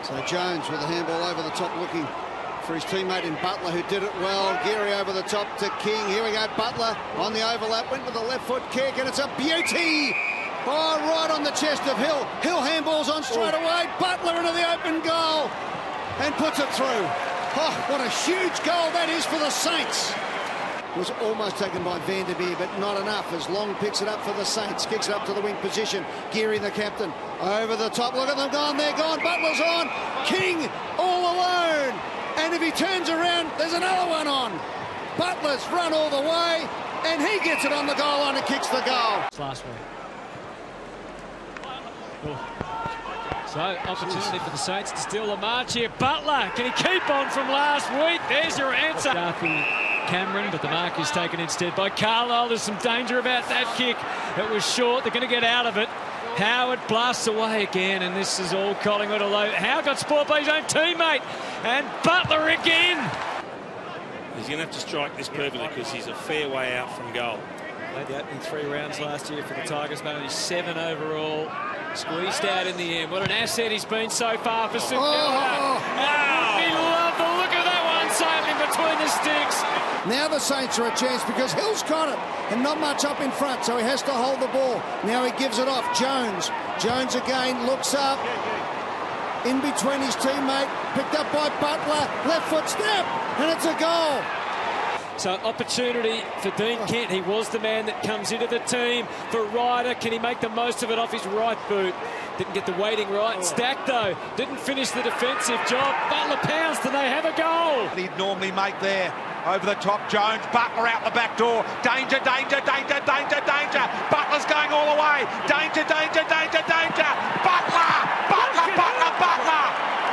So Jones with the handball over the top, looking for his teammate in Butler, who did it well. Geary over the top to King. Here we go, Butler on the overlap, went with the left foot kick, and it's a beauty! Oh, right on the chest of Hill. Hill handballs on straight away. Butler into the open goal and puts it through. Oh, what a huge goal that is for the Saints. Was almost taken by Van der Beer, but not enough as Long picks it up for the Saints, kicks it up to the wing position. Geary, the captain, over the top. Look at them gone, they're gone. Butler's on. King all alone. And if he turns around, there's another one on. Butler's run all the way, and he gets it on the goal line and kicks the goal. Last one. So, opportunity for the Saints to steal the march here. Butler, can he keep on from last week? There's your answer. Cameron, but the mark is taken instead by Carlisle. There's some danger about that kick. It was short. They're going to get out of it. Howard blasts away again, and this is all Collingwood. Although Howard got spoiled by his own teammate, and Butler again. He's going to have to strike this perfectly because he's a fair way out from goal. Played the opening 3 rounds last year for the Tigers, made only 7 overall. Squeezed out in the end. What an asset he's been so far for St Kilda. He loved the look of that one, sailing between the sticks. Now the Saints are a chance because Hill's got it and not much up in front, so he has to hold the ball. Now he gives it off. Jones again looks up. In between his teammate, picked up by Butler. Left foot step, and it's a goal. So opportunity for Dean Kent. He was the man that comes into the team. For Ryder, can he make the most of it off his right boot? Didn't get the weighting right. Stack, though, didn't finish the defensive job. Butler pounced and they have a goal. He'd normally make there. Over the top, Jones, Butler out the back door. Danger, danger, danger, danger, danger. Butler's going all the way. Danger, danger, danger, danger. Butler, Butler, Butler, Butler.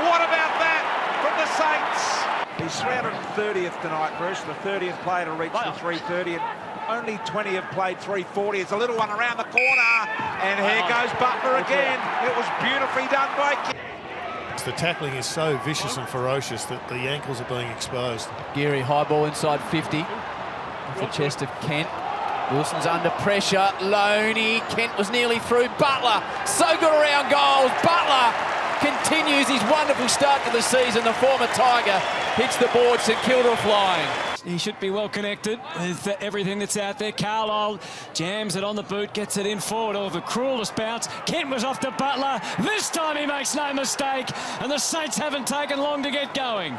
What about that from the Saints? He's 330th tonight, Bruce, the 30th player to reach the 330, and only 20 have played 340. It's a little one around the corner, and here goes Butler again. It was beautifully done by King. The tackling is so vicious and ferocious that the ankles are being exposed. Geary, high ball inside 50. Off the chest of Kent. Wilson's under pressure. Loney. Kent was nearly through. Butler, so good around goals. Butler continues his wonderful start to the season. The former Tiger hits the board. St Kilda flying. He should be well connected with everything that's out there. Carlisle jams it on the boot, gets it in forward. Oh, the cruelest bounce. Kent was off to Butler. This time he makes no mistake, and the Saints haven't taken long to get going.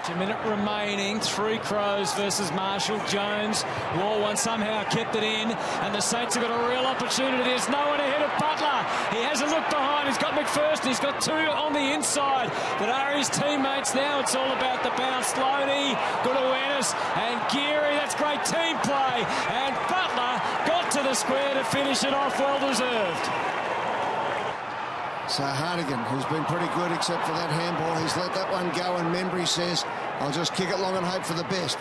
A minute remaining. 3 Crows versus Marshall. Jones, Law somehow kept it in, and the Saints have got a real opportunity. There's no one ahead of Butler. He hasn't looked behind. He's got McPherson. He's got 2 on the inside that are his teammates. Now it's all about the bounce. Loney, good awareness, and Geary. That's great team play, and Butler got to the square to finish it off. Well deserved. So Hartigan, who's been pretty good except for that handball, he's let that one go, and Membry says, I'll just kick it long and hope for the best.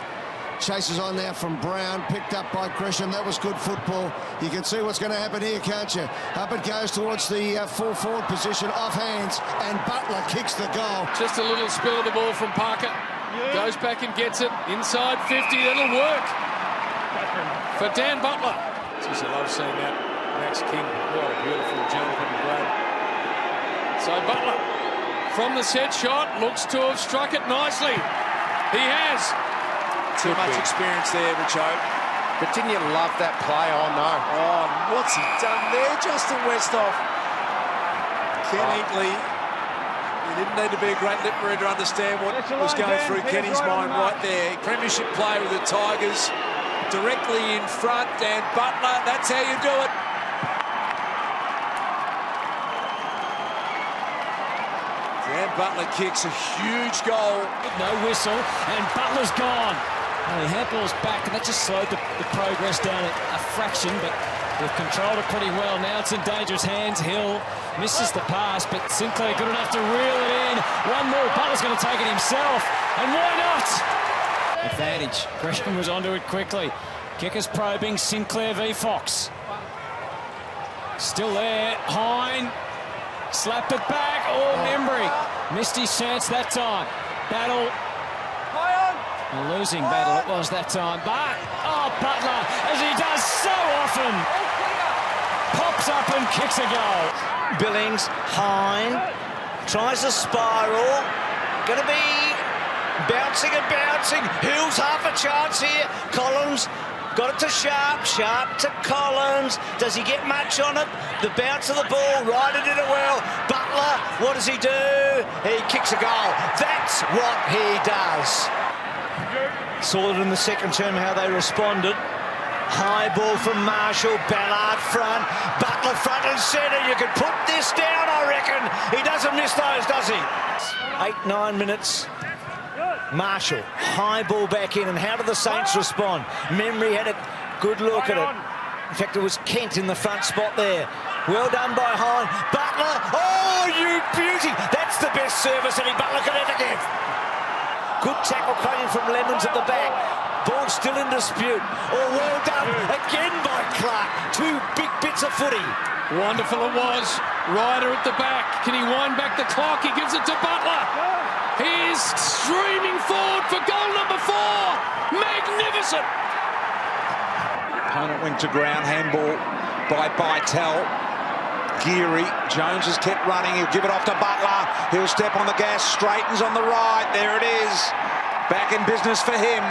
Chases on now from Brown, picked up by Gresham. That was good football. You can see what's going to happen here, can't you? Up it goes towards the full forward position, off hands, and Butler kicks the goal. Just a little spill of the ball from Parker. Goes back and gets it. Inside 50, that'll work for Dan Butler. Geez, I love seeing that. Max King, what a beautiful jump and grab. So Butler, from the set shot, looks to have struck it nicely. He has. Too much experience there, Richo. But didn't you love that play? Oh, no. Oh, what's he done there? Justin Westhoff. Ken Hinkley. He didn't need to be a great lip reader to understand what was going through Kenny's mind right there. Premiership player with the Tigers. Directly in front, and Butler, that's how you do it. Dan Butler kicks a huge goal. No whistle, and Butler's gone. Oh, the handball's back, and that just slowed the progress down a fraction, but they've controlled it pretty well. Now it's in dangerous hands. Hill misses the pass, but Sinclair good enough to reel it in. One more, Butler's going to take it himself, and why not? Advantage. Gresham was onto it quickly. Kickers probing. Sinclair v Fox. Still there. Hine slapped it back. Oh, Membry missed his chance that time. Battle. A losing battle it was that time. But, oh, Butler, as he does so often, pops up and kicks a goal. Billings, Hine, tries a spiral. Going to be bouncing and bouncing. Hill's half a chance here. Collins got it to Sharp. Sharp to Collins. Does he get much on it? The bounce of the ball, righted it well. Butler, what does he do? He kicks a goal. That's what he does. Saw it in the second term how they responded. High ball from Marshall, Ballard front, Butler front and centre. You could put this down, I reckon. He doesn't miss those, does he? 8-9 minutes. Marshall, high ball back in, and how do the Saints respond? Memory had a good look at it. In fact, it was Kent in the front spot there. Well done by Hine. Butler, oh, you beauty! That's the best service any Butler could ever give. Good tackle coming from Lemons at the back. Ball still in dispute. Oh, well done again by Clark. Two big bits of footy. Wonderful it was. Ryder at the back. Can he wind back the clock? He gives it to Butler. He is streaming forward for goal number 4. Magnificent. Opponent wing to ground, handball by Bytel. Geary, Jones has kept running, he'll give it off to Butler, he'll step on the gas, straightens on the right, there it is. Back in business for him.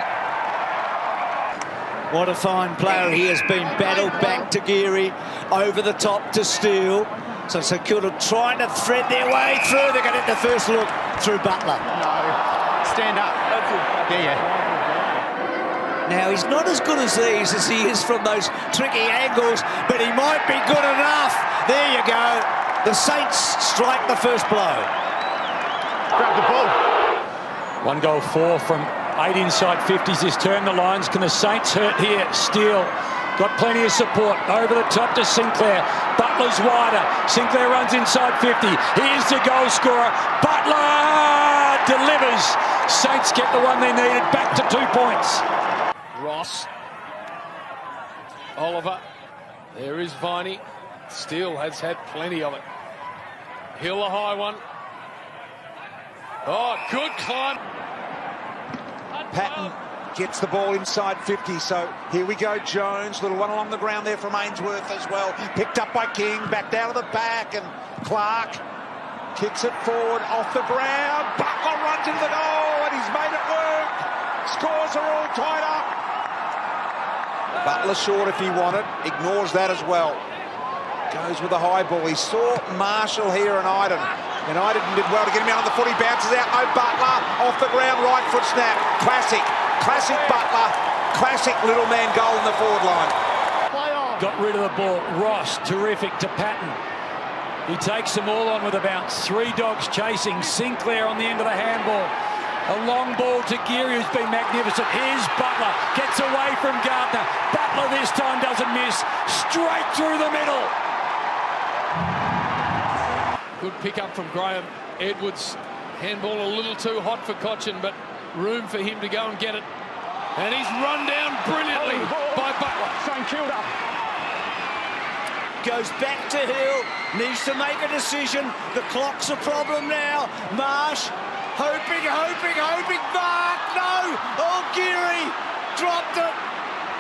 What a fine player he has been. Battled back to Geary, over the top to Steele. So St Kilda trying to thread their way through. They're going to get the first look through Butler. No, stand up. Yeah. Now, he's not as good as these as he is from those tricky angles, but he might be good enough. There you go. The Saints strike the first blow. Grab the ball. 1 goal 4 from 8 inside 50s this term. The Lions, can the Saints hurt here? Steele got plenty of support. Over the top to Sinclair. Butler's wider. Sinclair runs inside 50. Here's the goal scorer. Butler delivers. Saints get the one they needed. Back to 2 points. Ross. Oliver. There is Viney. Steele has had plenty of it. Hill a high one. Oh, good climb. Patton gets the ball inside 50, so here we go. Jones, little one along the ground there from Ainsworth as well. Picked up by King, back down to the back, and Clark kicks it forward off the ground. Butler runs into the goal, and he's made it work. Scores are all tied up. Butler short if he wanted, ignores that as well. Goes with the high ball. He saw Marshall here and Iden. And Iden did well to get him out on the foot. He bounces out. No Butler. Off the ground. Right foot snap. Classic. Classic Butler. Classic little man goal in the forward line. Got rid of the ball. Ross, terrific to Patton. He takes them all on with about 3 dogs chasing. Sinclair on the end of the handball. A long ball to Geary, who's been magnificent. Here's Butler. Gets away from Gardner. Butler this time doesn't miss. Straight through the middle. Good pick up from Graham. Edwards, handball a little too hot for Cochin, but room for him to go and get it. And he's run down brilliantly by Butler. St Kilda. Goes back to Hill. Needs to make a decision. The clock's a problem now. Marsh, hoping. Mark, no. Oh, Geary dropped it.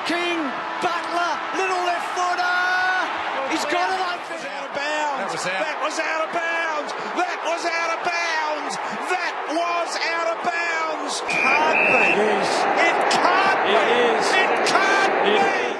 King, Butler, little left footer. He's got it. Out of bounds. That was out of bounds. That was out of bounds. That was out of bounds. Can't be. It can't be. It is.